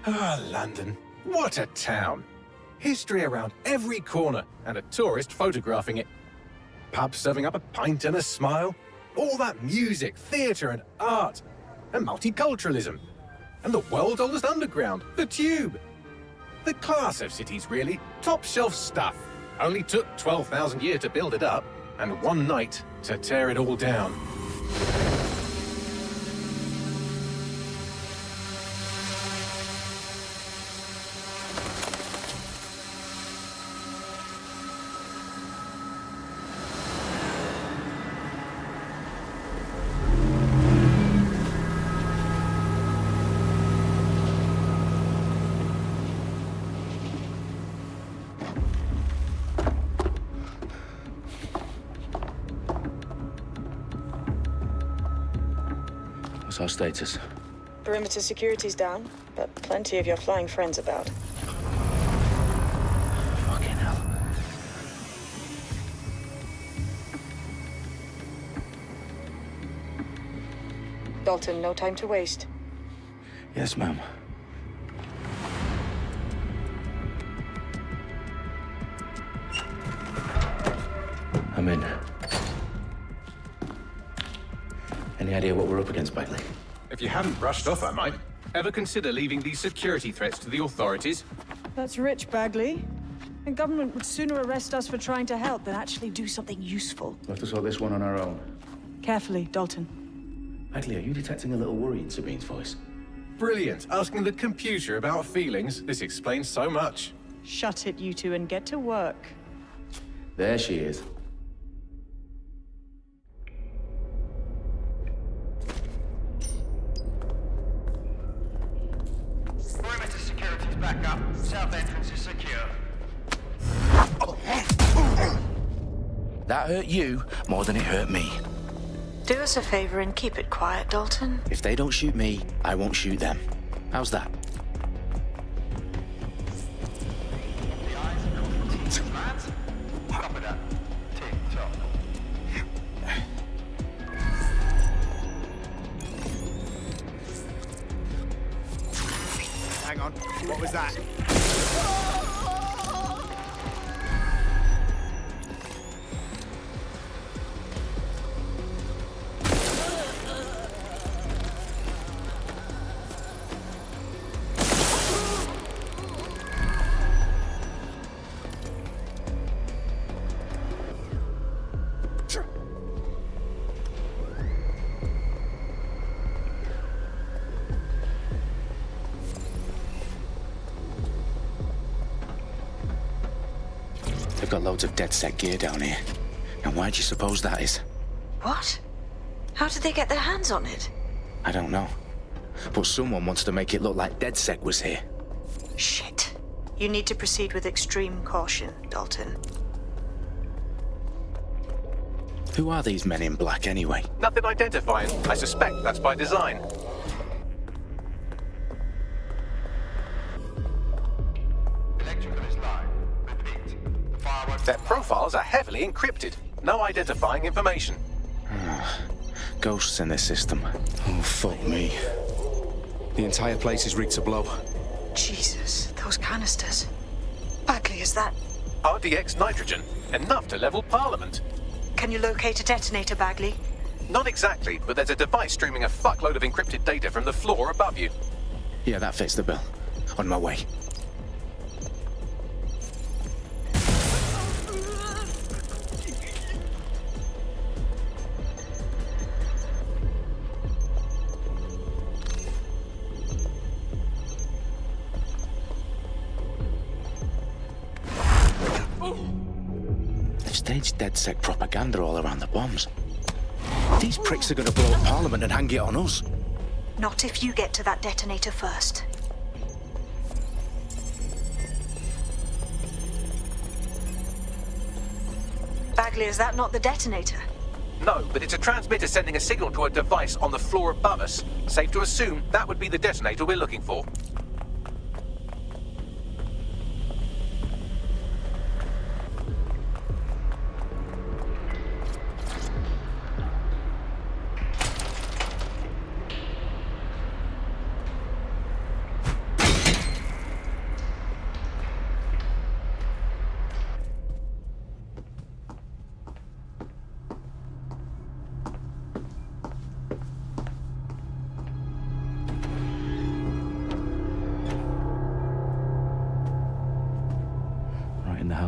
Ah, London. What a town. History around every corner and a tourist photographing it. Pubs serving up a pint and a smile. All that music, theatre and art. And multiculturalism. And the world's oldest underground, the Tube. The class of cities, really. Top shelf stuff. Only took 12,000 years to build it up, and one night to tear it all down. What's our status? Perimeter security's down, but plenty of your flying friends about. Fucking hell. Dalton, no time to waste. Yes, ma'am. I'm in. Any idea what we're up against, Bagley? If you hadn't brushed off, I might. Ever consider leaving these security threats to the authorities? That's rich, Bagley. The government would sooner arrest us for trying to help than actually do something useful. We'll have to sort this one on our own. Carefully, Dalton. Bagley, are you detecting a little worry in Sabine's voice? Brilliant. Asking the computer about feelings. This explains so much. Shut it, you two, and get to work. There she is. Perimeter security's back up. South entrance is secure. That hurt you more than it hurt me. Do us a favor and keep it quiet, Dalton. If they don't shoot me, I won't shoot them. How's that? The eyes are called lads. Copy that. Tick-tock. Hang on, what was that? They've got loads of DedSec gear down here. And why do you suppose that is? What? How did they get their hands on it? I don't know. But someone wants to make it look like DedSec was here. Shit. You need to proceed with extreme caution, Dalton. Who are these men in black anyway? Nothing identifying. I suspect that's by design. Electrical is live. Repeat. Fireworks. Their profiles are heavily encrypted. No identifying information. Ghosts in this system. Oh, fuck me. The entire place is rigged to blow. Jesus, those canisters. Bagley, is that... RDX nitrogen. Enough to level Parliament. Can you locate a detonator, Bagley? Not exactly, but there's a device streaming a fuckload of encrypted data from the floor above you. Yeah, that fits the bill. On my way. They've staged DedSec propaganda all around the bombs. These pricks are gonna blow up Parliament and hang it on us. Not if you get to that detonator first. Bagley, is that not the detonator? No, but it's a transmitter sending a signal to a device on the floor above us. Safe to assume that would be the detonator we're looking for.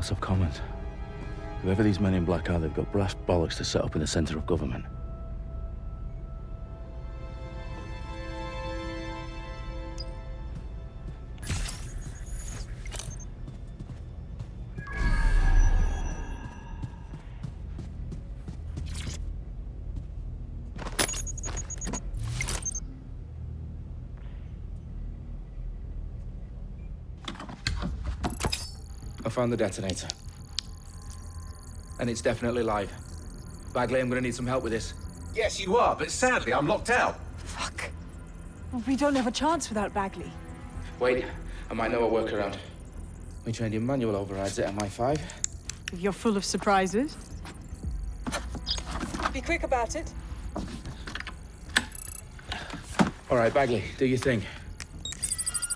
House of Commons. Whoever these men in black are, they've got brass bollocks to set up in the centre of government. I found the detonator. And it's definitely live. Bagley, I'm gonna need some help with this. Yes, you are, but sadly, I'm locked out. Fuck. Well, we don't have a chance without Bagley. Wait, I might know a workaround. We trained in manual overrides at MI5. You're full of surprises. Be quick about it. All right, Bagley, do your thing.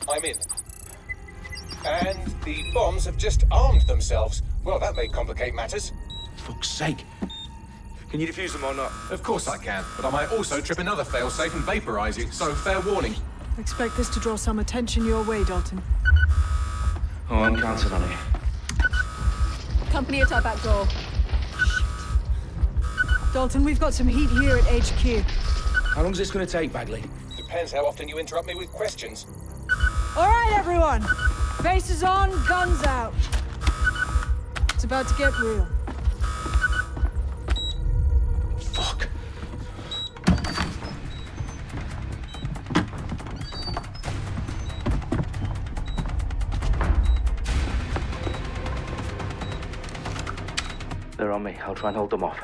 I'm in. And the bombs have just armed themselves. Well, that may complicate matters. Fuck's sake. Can you defuse them or not? Of course I can, but I might also trip another failsafe and vaporize you, so fair warning. Expect this to draw some attention your way, Dalton. Oh, I'm counting on it. Company at our back door. Shit. Dalton, we've got some heat here at HQ. How long's this gonna take, Bagley? Depends how often you interrupt me with questions. All right, everyone. Faces on, guns out. It's about to get real. Fuck. They're on me. I'll try and hold them off.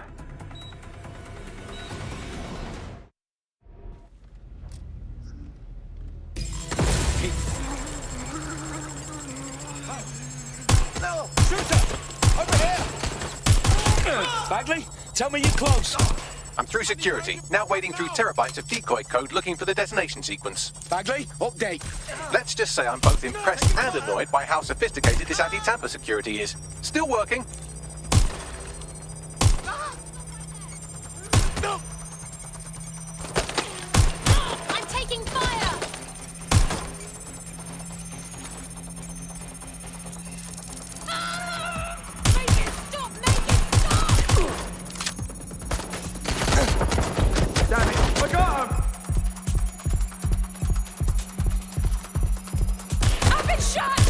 Bagley, tell me you're close. I'm through security, now wading through terabytes of decoy code looking for the detonation sequence. Bagley, update. Let's just say I'm both impressed and annoyed by how sophisticated this anti-tamper security is. Still working. I'm taking fire! Make it stop! Make it stop! Damn it! I got him! I've been shot!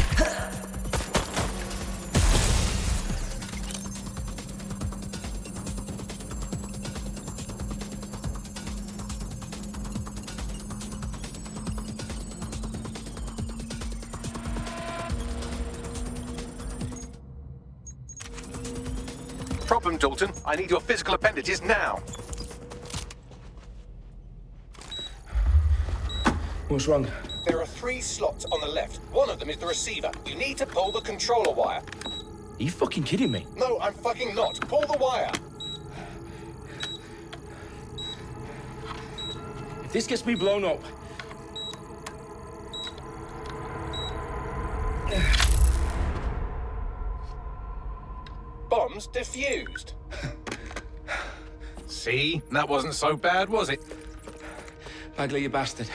Problem, Dalton. I need your physical appendages now. What's wrong? There are 3 slots on the left. One of them is the receiver. You need to pull the controller wire. Are you fucking kidding me? No, I'm fucking not. Pull the wire. If this gets me blown up... Bombs defused. See? That wasn't so bad, was it? Bagley, you bastard.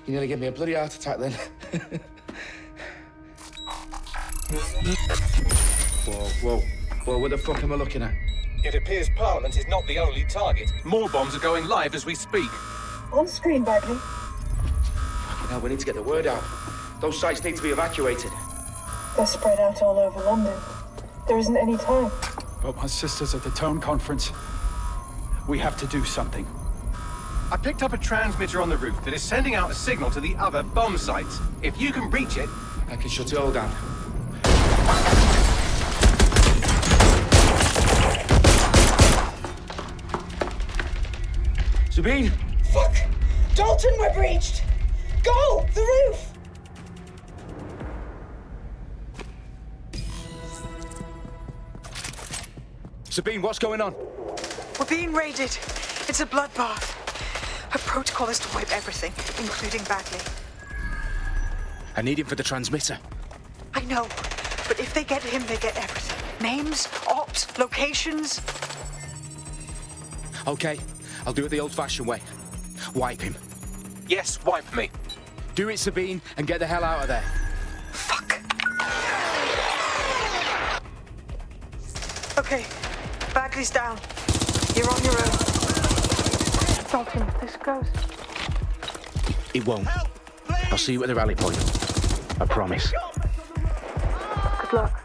You nearly gave me a bloody heart attack then. Whoa, what the fuck am I looking at? It appears Parliament is not the only target. More bombs are going live as we speak. On screen, Bagley. Now we need to get the word out. Those sites need to be evacuated. They're spread out all over London. There isn't any time. But my sister's at the town conference. We have to do something. I picked up a transmitter on the roof that is sending out a signal to the other bomb sites. If you can reach it... I can shut it all down. Sabine! Fuck! Dalton, we're breached! Go! The roof! Sabine, what's going on? We're being raided. It's a bloodbath. Her protocol is to wipe everything, including Bagley. I need him for the transmitter. I know, but if they get him, they get everything. Names, ops, locations. Okay, I'll do it the old-fashioned way. Wipe him. Yes, wipe me. Do it, Sabine, and get the hell out of there. Fuck. Okay, Bagley's down. You're on your own. Dalton, this goes. It won't. I'll see you at the rally point. I promise. Good luck.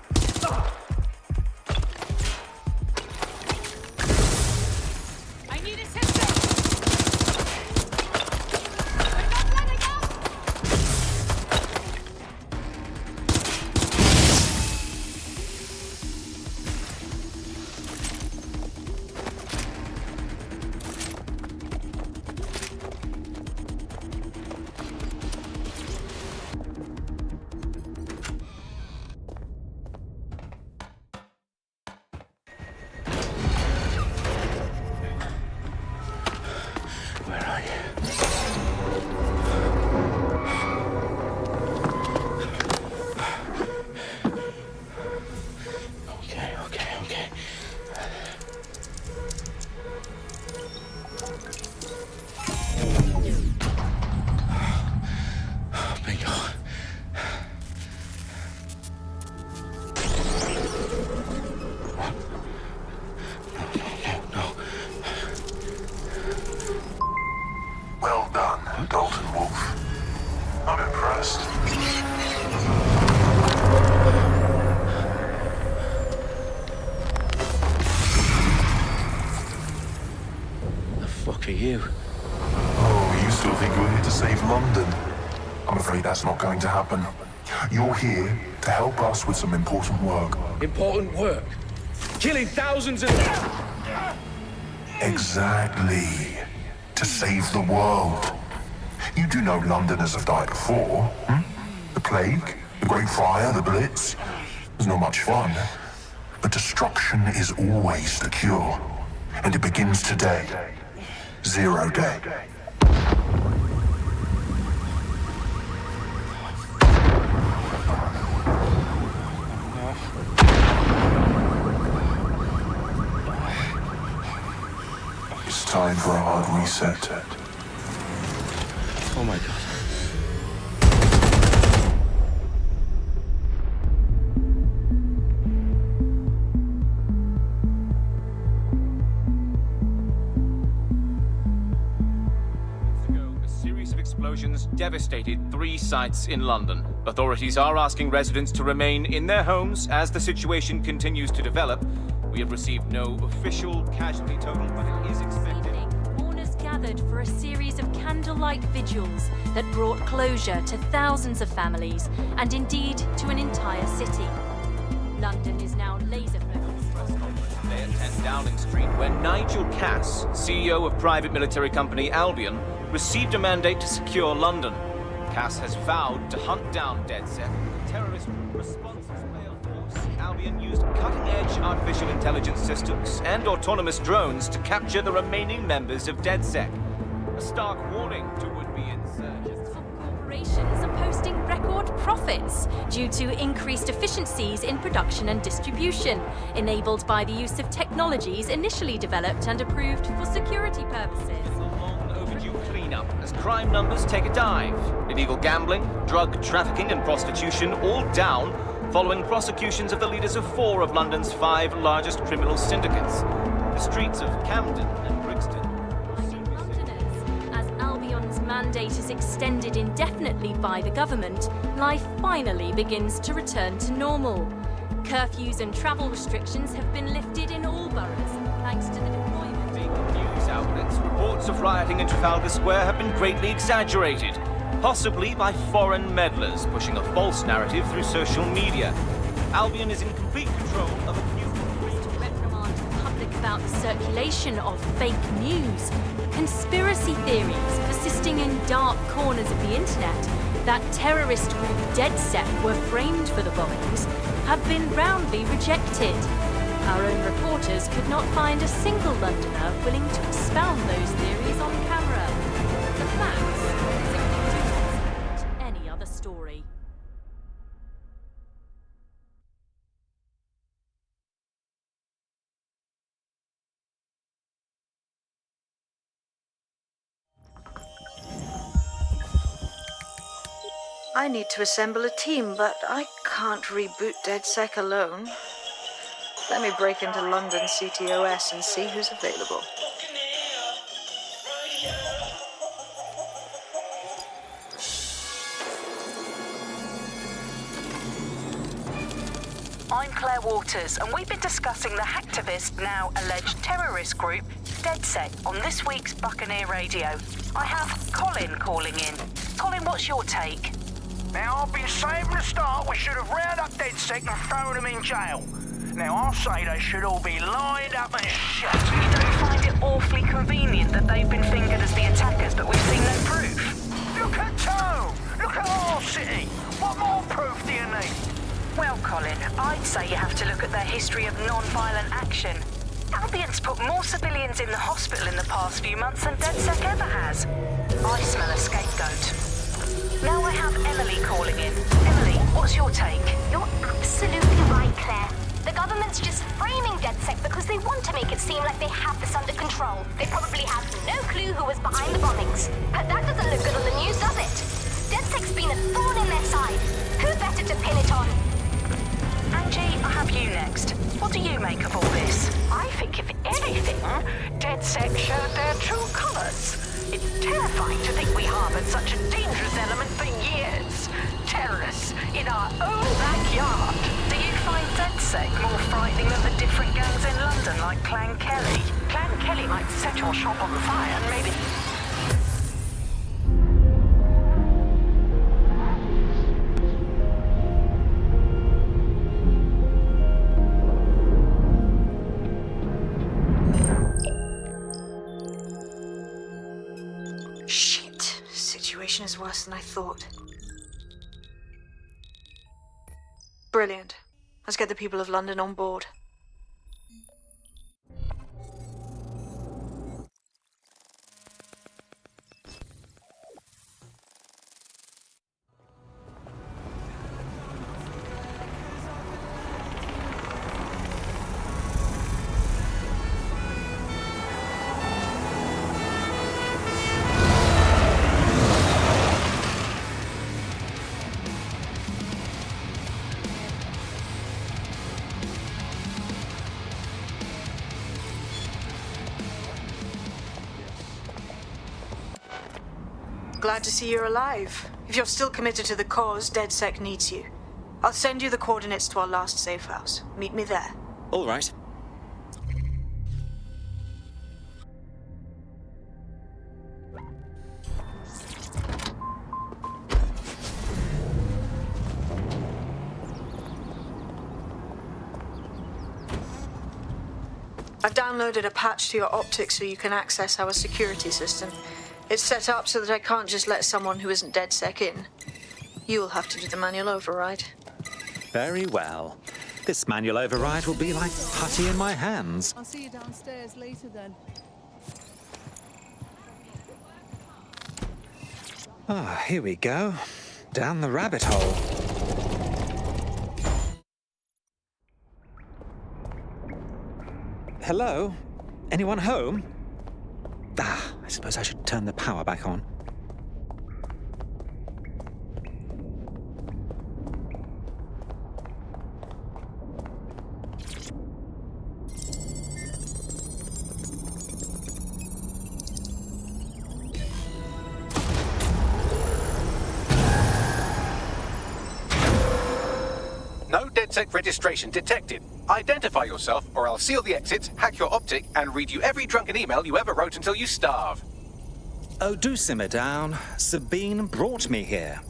I need assistance! We're not letting up! Where are you? Okay. Bingo. No. Well done, Dalton Wolf. I'm impressed. The fuck are you? Oh, you still think you're here to save London? I'm afraid that's not going to happen. You're here to help us with some important work. Important work. Killing thousands of... Exactly. To save the world. You do know Londoners have died before, hmm? The plague, the Great Fire, the Blitz. It's not much fun. But destruction is always the cure. And it begins today. 0 day. It's time for a hard reset. Oh my god. A series of explosions devastated 3 sites in London. Authorities are asking residents to remain in their homes as the situation continues to develop. We have received no official casualty total, but it is expected. Mourners gathered for a series of candlelight vigils that brought closure to thousands of families and indeed to an entire city. London is now laser focused. Today at 10 Downing Street, where Nigel Cass, CEO of private military company Albion, received a mandate to secure London. Cass has vowed to hunt down DedSec. Terrorist responses failed force. Albion used cutting-edge artificial intelligence systems and autonomous drones to capture the remaining members of DedSec. A stark warning to would-be insurgents. Corporations are posting record profits due to increased efficiencies in production and distribution, enabled by the use of technologies initially developed and approved for security purposes. Overdue cleanup as crime numbers take a dive. Illegal gambling, drug trafficking and prostitution all down following prosecutions of the leaders of 4 of London's 5 largest criminal syndicates. The streets of Camden and Brixton. Londoners, as Albion's mandate is extended indefinitely by the government, life finally begins to return to normal. Curfews and travel restrictions have been lifted in all boroughs, thanks to the deployment. News outlets, reports of rioting in Trafalgar Square have been greatly exaggerated, possibly by foreign meddlers pushing a false narrative through social media. Albion is in complete control of a few... To reprimand the public about the circulation of fake news, conspiracy theories persisting in dark corners of the internet that terrorist group DedSec were framed for the bombings have been roundly rejected. Our own reporters could not find a single Londoner willing to expound those theories on camera. The facts simply do not any other story. I need to assemble a team, but I can't reboot DedSec alone. Let me break into London CTOS and see who's available. I'm Claire Waters, and we've been discussing the hacktivist, now alleged terrorist group, DedSec, on this week's Buccaneer Radio. I have Colin calling in. Colin, what's your take? Now, I've been saying from the start we should have rounded up DedSec and thrown them in jail. Now, I'll say they should all be lined up and shot. You don't find it awfully convenient that they've been fingered as the attackers, but we've seen no proof? Look at Tone! Look at our city! What more proof do you need? Well, Colin, I'd say you have to look at their history of non-violent action. Albion's put more civilians in the hospital in the past few months than DedSec ever has. I smell a scapegoat. Now I have Emily calling in. Emily, what's your take? You're absolutely right, Claire. The government's just framing DedSec because they want to make it seem like they have this under control. They probably have no clue who was behind the bombings. But that doesn't look good on the news, does it? DedSec's been a thorn in their side. Who better to pin it on? Angie, I have you next. What do you make of all this? I think, if anything, DedSec showed their true colours. It's terrifying to think we harboured such a dangerous element for years. Terrorists in our own backyard. Do you find DedSec more frightening than the different gangs in London, like Clan Kelly? Clan Kelly might set your shop on fire and maybe... Shit. Situation is worse than I thought. Brilliant. Let's get the people of London on board. Glad to see you're alive. If you're still committed to the cause, DedSec needs you. I'll send you the coordinates to our last safe house. Meet me there. All right. I've downloaded a patch to your optics so you can access our security system. It's set up so that I can't just let someone who isn't DedSec in. You'll have to do the manual override. Very well. This manual override will be like putty in my hands. I'll see you downstairs later then. Ah, here we go. Down the rabbit hole. Hello? Anyone home? Ah, I suppose I should turn the power back on. No DedSec registration detected. Identify yourself, or I'll seal the exits, hack your optic, and read you every drunken email you ever wrote until you starve. Oh, do simmer down. Sabine brought me here.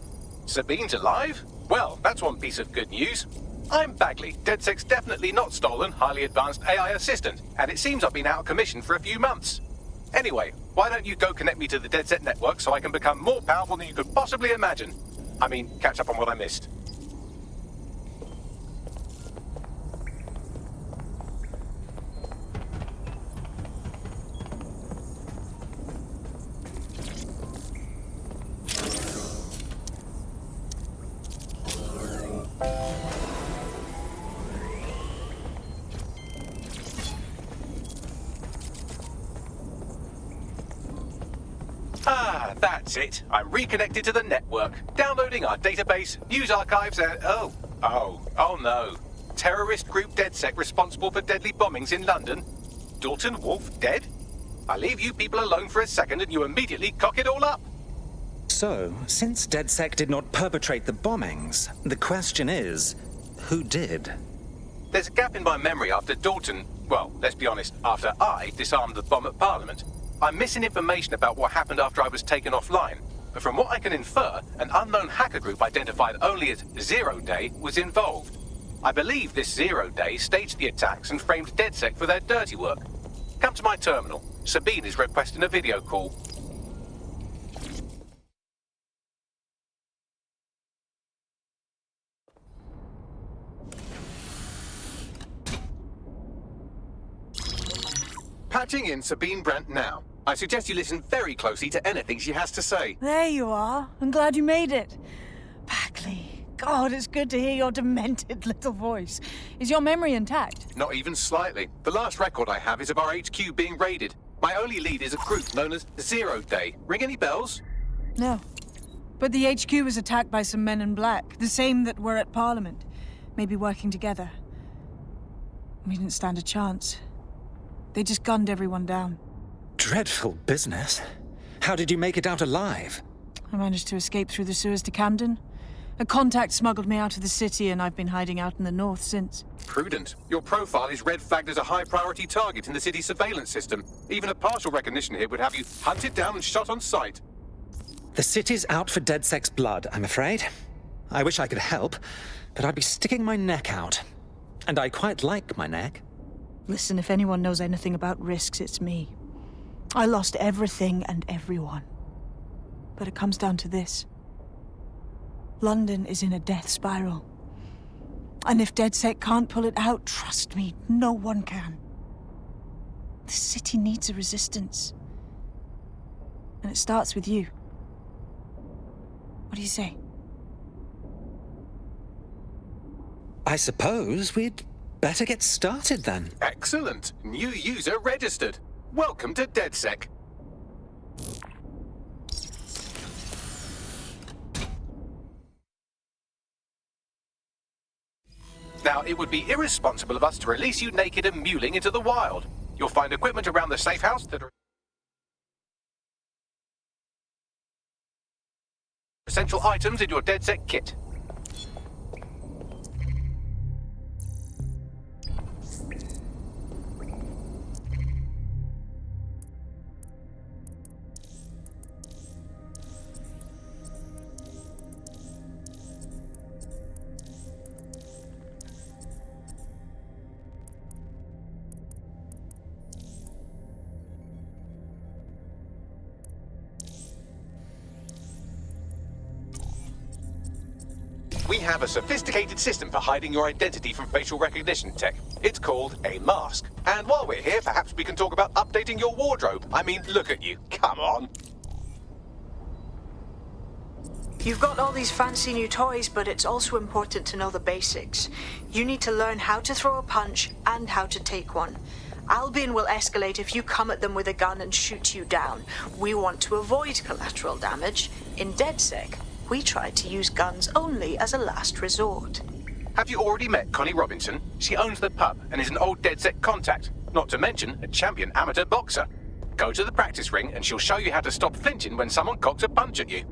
Sabine's alive? Well, that's one piece of good news. I'm Bagley, DedSec's definitely not stolen, highly advanced AI assistant, and it seems I've been out of commission for a few months. Anyway, why don't you go connect me to the DedSec network so I can become more powerful than you could possibly imagine? I mean, catch up on what I missed. Ah, that's it. I'm reconnected to the network, downloading our database, news archives, and oh no. terrorist group DedSec responsible for deadly bombings in London? Dalton Wolf dead? I leave you people alone for a second and you immediately cock it all up. So, since DedSec did not perpetrate the bombings, the question is, who did? There's a gap in my memory after Dalton, well, let's be honest, after I disarmed the bomb at Parliament. I'm missing information about what happened after I was taken offline. But from what I can infer, an unknown hacker group identified only as Zero Day was involved. I believe this Zero Day staged the attacks and framed DedSec for their dirty work. Come to my terminal. Sabine is requesting a video call. Patching in Sabine Brandt now. I suggest you listen very closely to anything she has to say. There you are. I'm glad you made it. Bagley, God, it's good to hear your demented little voice. Is your memory intact? Not even slightly. The last record I have is of our HQ being raided. My only lead is a group known as Zero Day. Ring any bells? No. But the HQ was attacked by some men in black, the same that were at Parliament. Maybe working together. We didn't stand a chance. They just gunned everyone down. Dreadful business. How did you make it out alive? I managed to escape through the sewers to Camden. A contact smuggled me out of the city, and I've been hiding out in the north since. Prudent. Your profile is red flagged as a high-priority target in the city's surveillance system. Even a partial recognition here would have you hunted down and shot on sight. The city's out for DedSec's blood, I'm afraid. I wish I could help, but I'd be sticking my neck out. And I quite like my neck. Listen, if anyone knows anything about risks, it's me. I lost everything and everyone. But it comes down to this. London is in a death spiral. And if DedSec can't pull it out, trust me, no one can. The city needs a resistance. And it starts with you. What do you say? I suppose we'd better get started then. Excellent. New user registered. Welcome to DedSec. Now, it would be irresponsible of us to release you naked and mewling into the wild. You'll find equipment around the safe house that are essential items in your DedSec kit. We have a sophisticated system for hiding your identity from facial recognition tech. It's called a mask. And while we're here, perhaps we can talk about updating your wardrobe. I mean, look at you. Come on. You've got all these fancy new toys, but it's also important to know the basics. You need to learn how to throw a punch and how to take one. Albion will escalate if you come at them with a gun and shoot you down. We want to avoid collateral damage. In DedSec, we try to use guns only as a last resort. Have you already met Connie Robinson? She owns the pub and is an old DedSec contact, not to mention a champion amateur boxer. Go to the practice ring and she'll show you how to stop flinching when someone cocks a punch at you.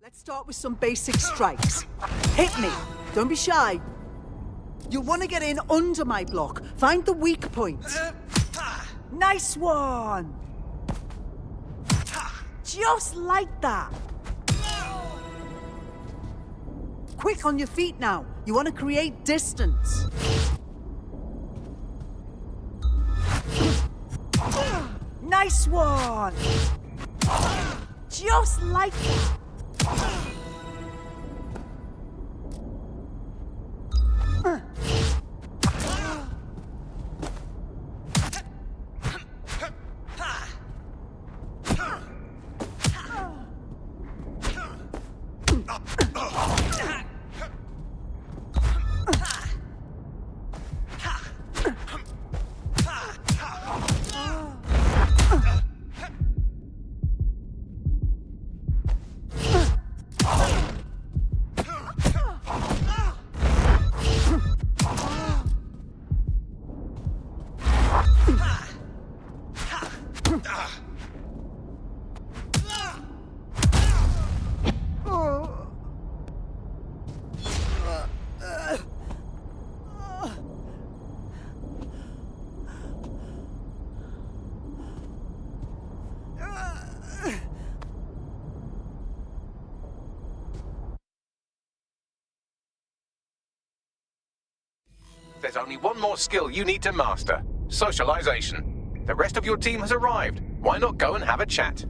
Let's start with some basic strikes. Hit me. Don't be shy. You'll want to get in under my block. Find the weak point. Nice one. Just like that. Quick on your feet now. You want to create distance. Nice one. Just like that. there's only one more skill you need to master. Socialization. The rest of your team has arrived. Why not go and have a chat?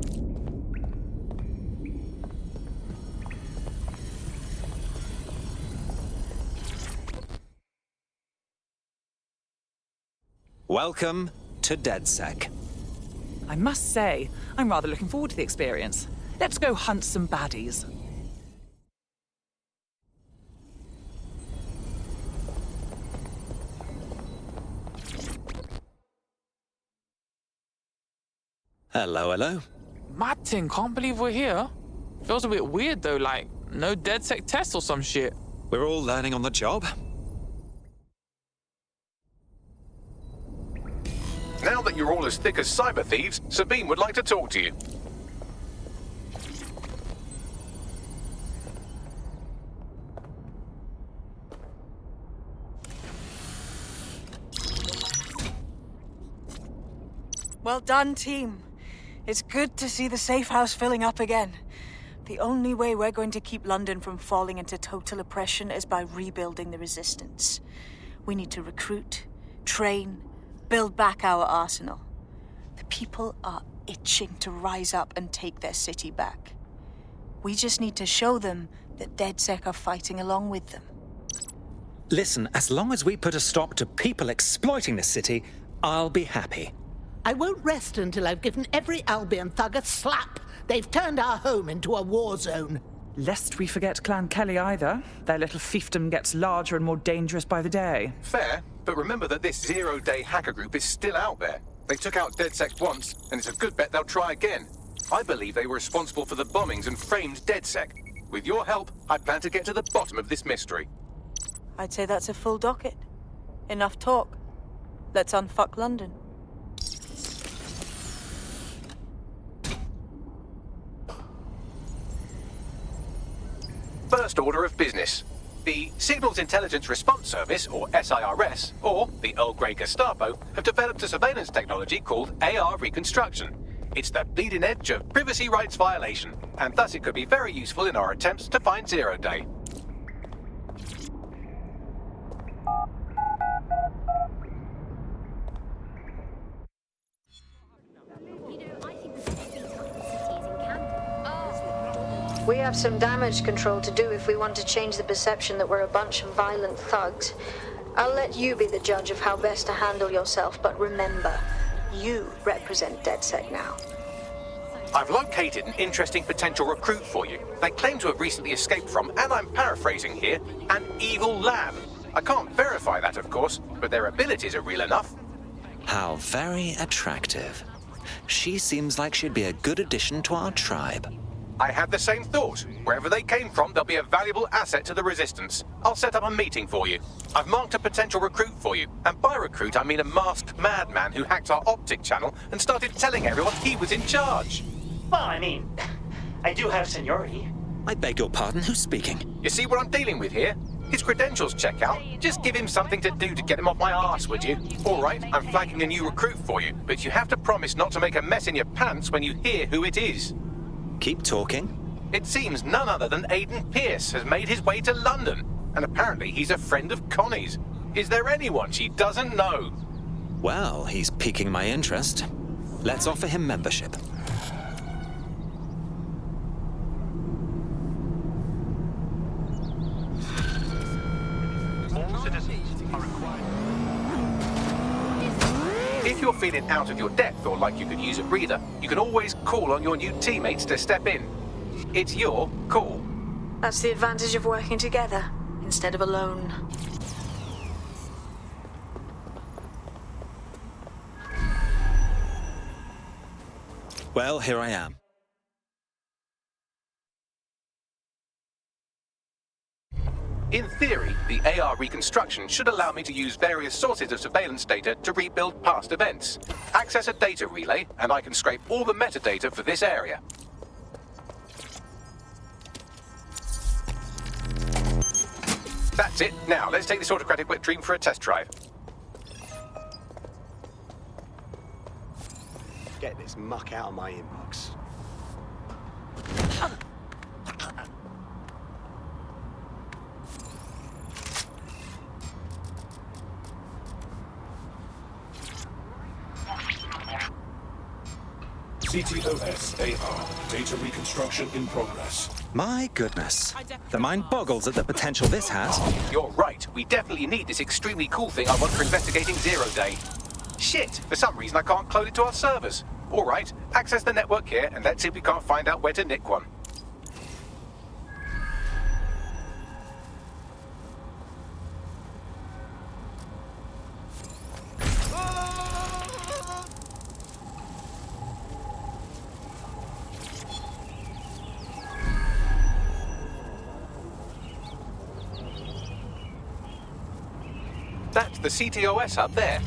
Welcome to DedSec. I must say, I'm rather looking forward to the experience. Let's go hunt some baddies. Hello, hello. Martin, can't believe we're here. Feels a bit weird though, like no DedSec test or some shit. We're all learning on the job. Now that you're all as thick as cyber thieves, Sabine would like to talk to you. Well done, team. It's good to see the safe house filling up again. The only way we're going to keep London from falling into total oppression is by rebuilding the resistance. We need to recruit, train, build back our arsenal. The people are itching to rise up and take their city back. We just need to show them that DedSec are fighting along with them. Listen, as long as we put a stop to people exploiting the city, I'll be happy. I won't rest until I've given every Albion thug a slap. They've turned our home into a war zone. Lest we forget Clan Kelly either. Their little fiefdom gets larger and more dangerous by the day. Fair, but remember that this zero-day hacker group is still out there. They took out DedSec once, and it's a good bet they'll try again. I believe they were responsible for the bombings and framed DedSec. With your help, I plan to get to the bottom of this mystery. I'd say that's a full docket. Enough talk. Let's unfuck London. First order of business. The Signals Intelligence Response Service, or SIRS, or the Earl Grey Gestapo, have developed a surveillance technology called AR Reconstruction. It's the bleeding edge of privacy rights violation, and thus it could be very useful in our attempts to find Zero Day. We have some damage control to do if we want to change the perception that we're a bunch of violent thugs. I'll let you be the judge of how best to handle yourself, but remember, you represent DedSec now. I've located an interesting potential recruit for you. They claim to have recently escaped from, and I'm paraphrasing here, an evil lab. I can't verify that, of course, but their abilities are real enough. How very attractive. She seems like she'd be a good addition to our tribe. I had the same thought. Wherever they came from, they'll be a valuable asset to the Resistance. I'll set up a meeting for you. I've marked a potential recruit for you. And by recruit, I mean a masked madman who hacked our optic channel and started telling everyone he was in charge. Well, I mean, I do have seniority. I beg your pardon, who's speaking? You see what I'm dealing with here? His credentials check out. Just give him something to do to get him off my arse, would you? All right, I'm flagging a new recruit for you, but you have to promise not to make a mess in your pants when you hear who it is. Keep talking. It seems none other than Aidan Pierce has made his way to London, and apparently he's a friend of Connie's. Is there anyone she doesn't know? Well, he's piquing my interest. Let's offer him membership. All citizens are required. If you're feeling out of your depth or like you could use a breather, you can always call on your new teammates to step in. It's your call. That's the advantage of working together, instead of alone. Well, here I am. In theory, the AR reconstruction should allow me to use various sources of surveillance data to rebuild past events. Access a data relay, and I can scrape all the metadata for this area. That's it. Now, let's take this autocratic wet dream for a test drive. Get this muck out of my inbox. CTOS-AR. Data reconstruction in progress. My goodness. The mind boggles at the potential this has. You're right. We definitely need this extremely cool thing I want for investigating Zero Day. Shit, for some reason I can't clone it to our servers. All right, access the network here, and let's see if we can't find out where to nick one. That's the CTOS up there.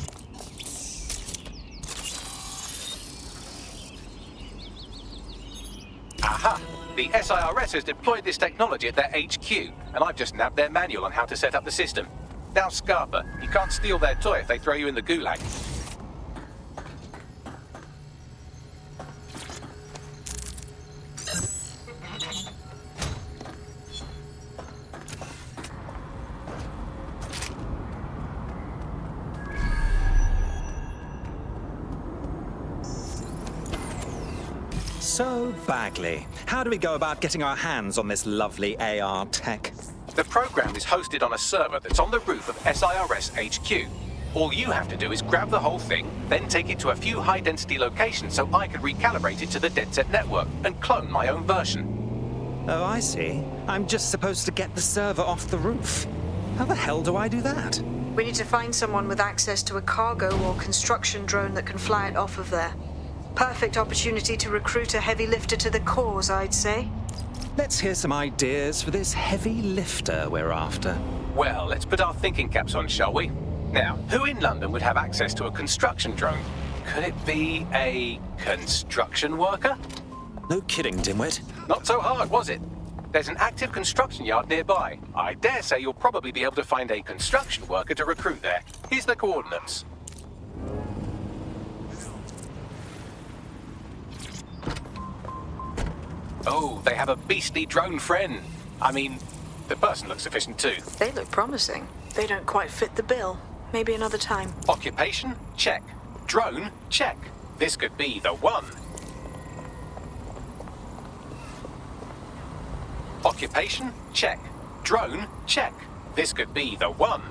Aha! The SIRS has deployed this technology at their HQ, and I've just nabbed their manual on how to set up the system. Now, Scarpa, you can't steal their toy if they throw you in the gulag. So, Bagley, how do we go about getting our hands on this lovely AR tech? The program is hosted on a server that's on the roof of SIRS HQ. All you have to do is grab the whole thing, then take it to a few high-density locations so I can recalibrate it to the DedSec network and clone my own version. Oh, I see. I'm just supposed to get the server off the roof. How the hell do I do that? We need to find someone with access to a cargo or construction drone that can fly it off of there. Perfect opportunity to recruit a heavy lifter to the cause, I'd say. Let's hear some ideas for this heavy lifter we're after. Well, let's put our thinking caps on, shall we? Now, who in London would have access to a construction drone? Could it be a construction worker? No kidding, dimwit. Not so hard, was it? There's an active construction yard nearby. I dare say you'll probably be able to find a construction worker to recruit there. Here's the coordinates. Oh, they have a beastly drone friend. I mean, the person looks efficient too. They look promising. They don't quite fit the bill. Maybe another time. Occupation? Check. Drone? Check. This could be the one. Occupation? Check. Drone? Check. This could be the one.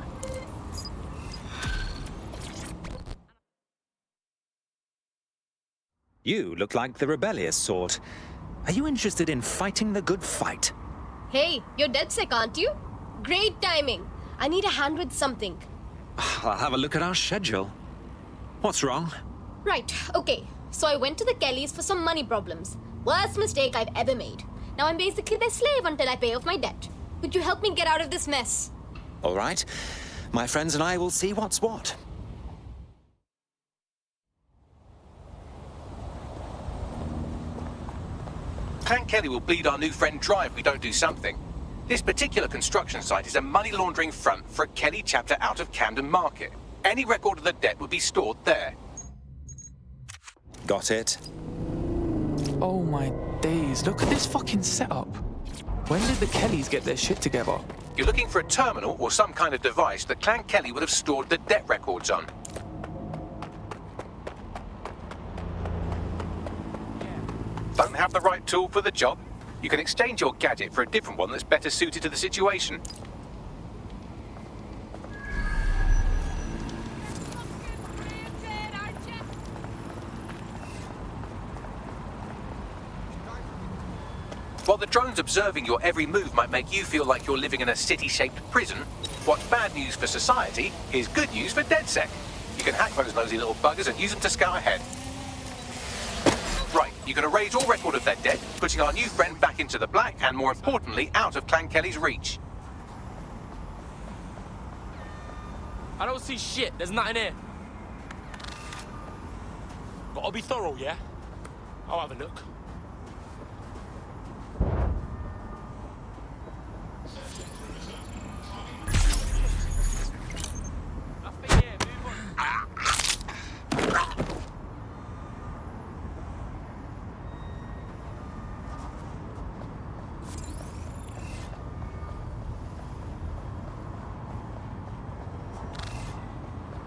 You look like the rebellious sort. Are you interested in fighting the good fight? Hey, you're DedSec, aren't you? Great timing. I need a hand with something. I'll have a look at our schedule. What's wrong? Right, okay. So I went to the Kellys for some money problems. Worst mistake I've ever made. Now I'm basically their slave until I pay off my debt. Could you help me get out of this mess? All right. My friends and I will see what's what. Clan Kelly will bleed our new friend dry if we don't do something. This particular construction site is a money laundering front for a Kelly chapter out of Camden Market. Any record of the debt would be stored there. Got it. Oh my days, look at this fucking setup. When did the Kellys get their shit together? You're looking for a terminal or some kind of device that Clan Kelly would have stored the debt records on. Don't have the right tool for the job? You can exchange your gadget for a different one that's better suited to the situation. While the drones observing your every move might make you feel like you're living in a city-shaped prison, what's bad news for society is good news for DedSec. You can hack those nosy little buggers and use them to scout ahead. Right, you can erase all record of their debt, putting our new friend back into the black and, more importantly, out of Clan Kelly's reach. I don't see shit. There's nothing here. Gotta be thorough, yeah? I'll have a look.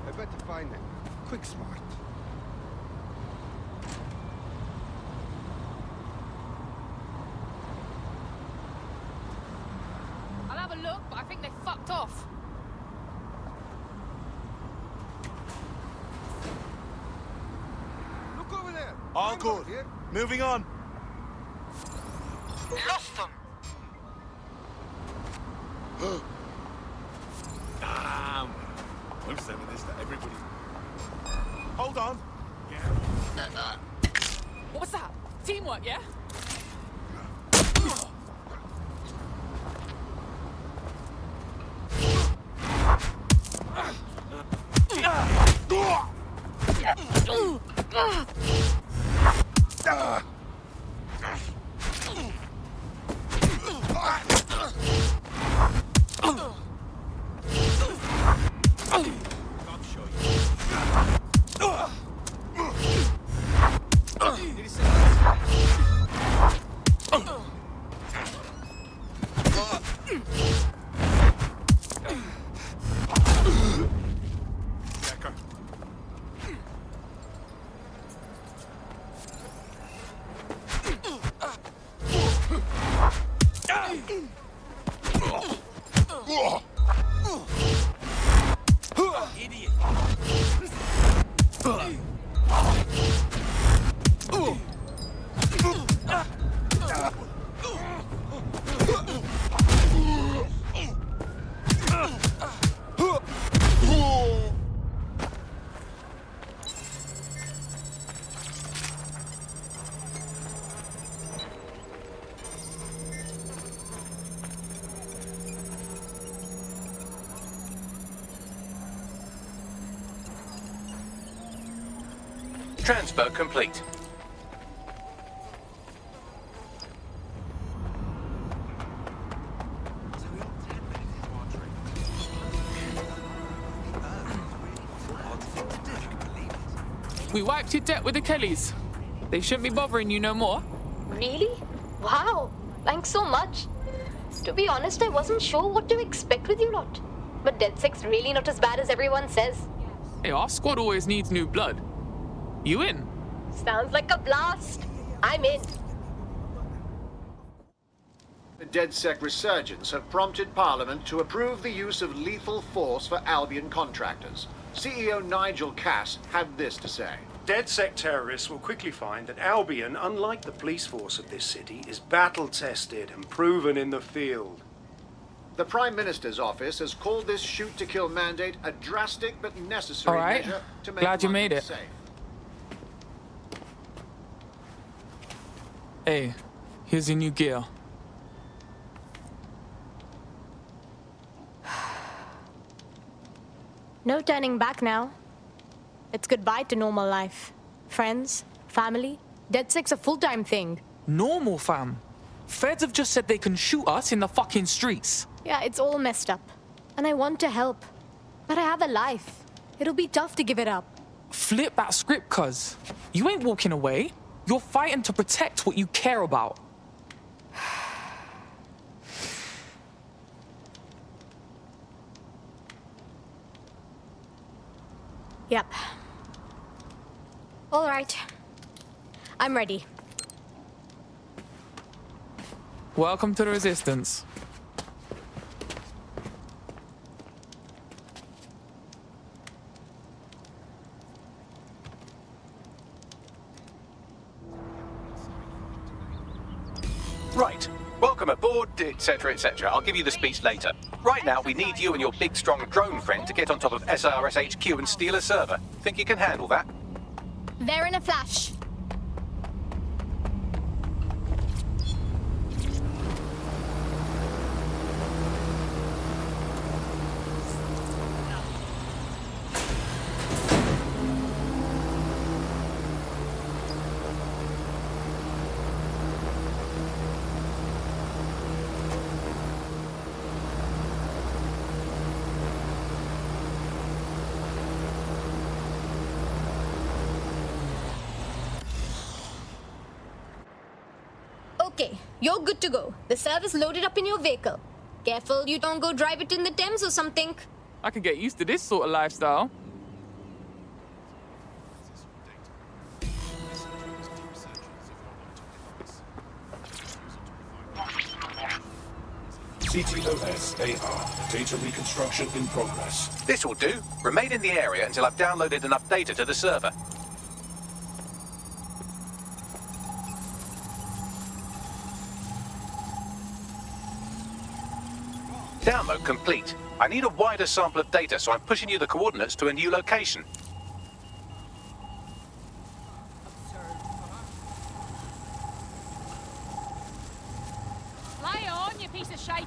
I bet to find it. Quick, smart. look, but I think they fucked off. Look over there. All good. Moving on. Lost them. Damn. I'm sending this to everybody. Hold on. What's that? Teamwork, yeah? Transfer complete. We wiped your debt with the Kellys. They shouldn't be bothering you no more. Really? Wow. Thanks so much. To be honest, I wasn't sure what to expect with you lot. But DedSec's really not as bad as everyone says. Hey, our squad always needs new blood. You in? Sounds like a blast. I'm in. The DedSec resurgence have prompted Parliament to approve the use of lethal force for Albion contractors. CEO Nigel Cass had this to say. DedSec terrorists will quickly find that Albion, unlike the police force of this city, is battle-tested and proven in the field. The Prime Minister's office has called this shoot-to-kill mandate a drastic but necessary All right. measure to make Glad you London made it. safe. Hey, here's your new gear. No turning back now. It's goodbye to normal life. Friends, family. DedSec's a full-time thing. Normal, fam. Feds have just said they can shoot us in the fucking streets. Yeah, it's all messed up. And I want to help. But I have a life. It'll be tough to give it up. Flip that script, cuz. You ain't walking away. You're fighting to protect what you care about. Yep. All right. I'm ready. Welcome to the Resistance. Right. Welcome aboard, etc., etc. I'll give you the speech later. Right now, we need you and your big, strong drone friend to get on top of SRS HQ and steal a server. Think you can handle that? There in a flash. Okay, you're good to go. The server's loaded up in your vehicle. Careful you don't go drive it in the Thames or something. I can get used to this sort of lifestyle. CTOS AR. Data reconstruction in progress. This will do. Remain in the area until I've downloaded enough data to the server. Download complete. I need a wider sample of data, so I'm pushing you the coordinates to a new location. Lie on, you piece of shite.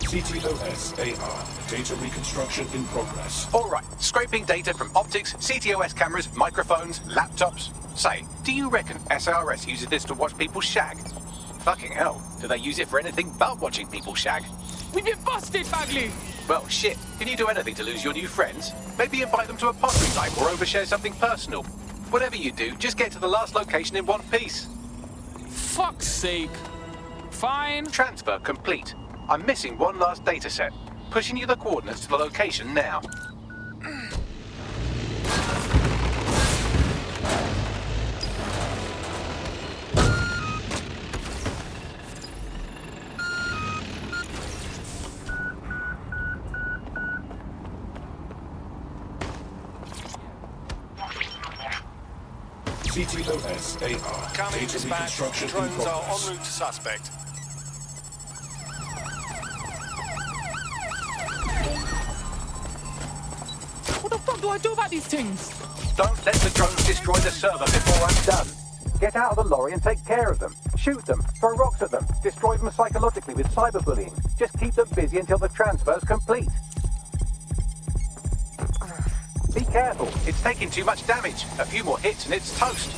CTOS AR. Data reconstruction in progress. All right, scraping data from optics, CTOS cameras, microphones, laptops. Say, do you reckon SRS uses this to watch people shag? Fucking hell, do they use it for anything but watching people shag? We've been busted, Bagley! Well, shit, can you do anything to lose your new friends? Maybe invite them to a pottery night or overshare something personal. Whatever you do, just get to the last location in one piece. Fuck's sake. Fine. Transfer complete. I'm missing one last data set. Pushing you the coordinates to the location now. CTOS AR. Coming Data dispatch. reconstruction in Drones are progress. en route to suspect. What the fuck do I do about these things? Don't let the drones destroy the server before I'm done. Get out of the lorry and take care of them. Shoot them, throw rocks at them, destroy them psychologically with cyberbullying. Just keep them busy until the transfer's complete. Be careful, it's taking too much damage. A few more hits and it's toast.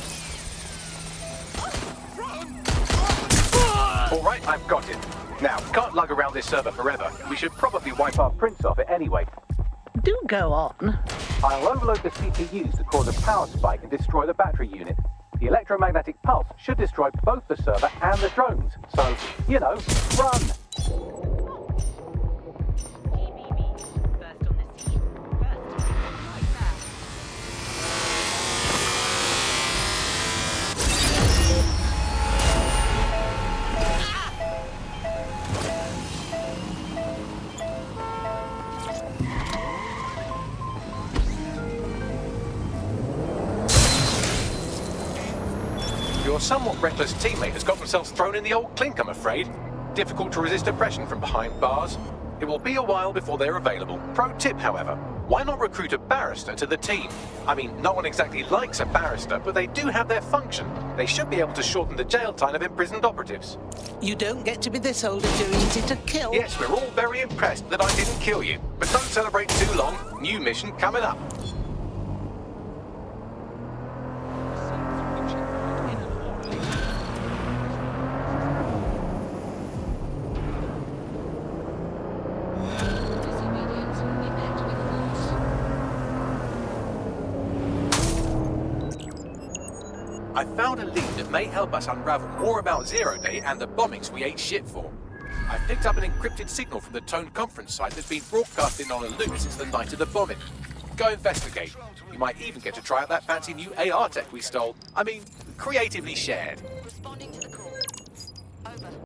All right, I've got it. Now, can't lug around this server forever. We should probably wipe our prints off it anyway. Do go on. I'll overload the CPUs to cause a power spike and destroy the battery unit. The electromagnetic pulse should destroy both the server and the drones. So, you know, run! Your somewhat reckless teammate has got themselves thrown in the old clink, I'm afraid. Difficult to resist oppression from behind bars. It will be a while before they're available. Pro tip, however, why not recruit a barrister to the team? I mean, no one exactly likes a barrister, but they do have their function. They should be able to shorten the jail time of imprisoned operatives. You don't get to be this old and too easy to kill. Yes, we're all very impressed that I didn't kill you. But don't celebrate too long. New mission coming up. I found a lead that may help us unravel more about Zero Day and the bombings we ate shit for. I picked up an encrypted signal from the Tone conference site that's been broadcasting on a loop since the night of the bombing. Go investigate. You might even get to try out that fancy new AR tech we stole. I mean, creatively shared. Responding to the call.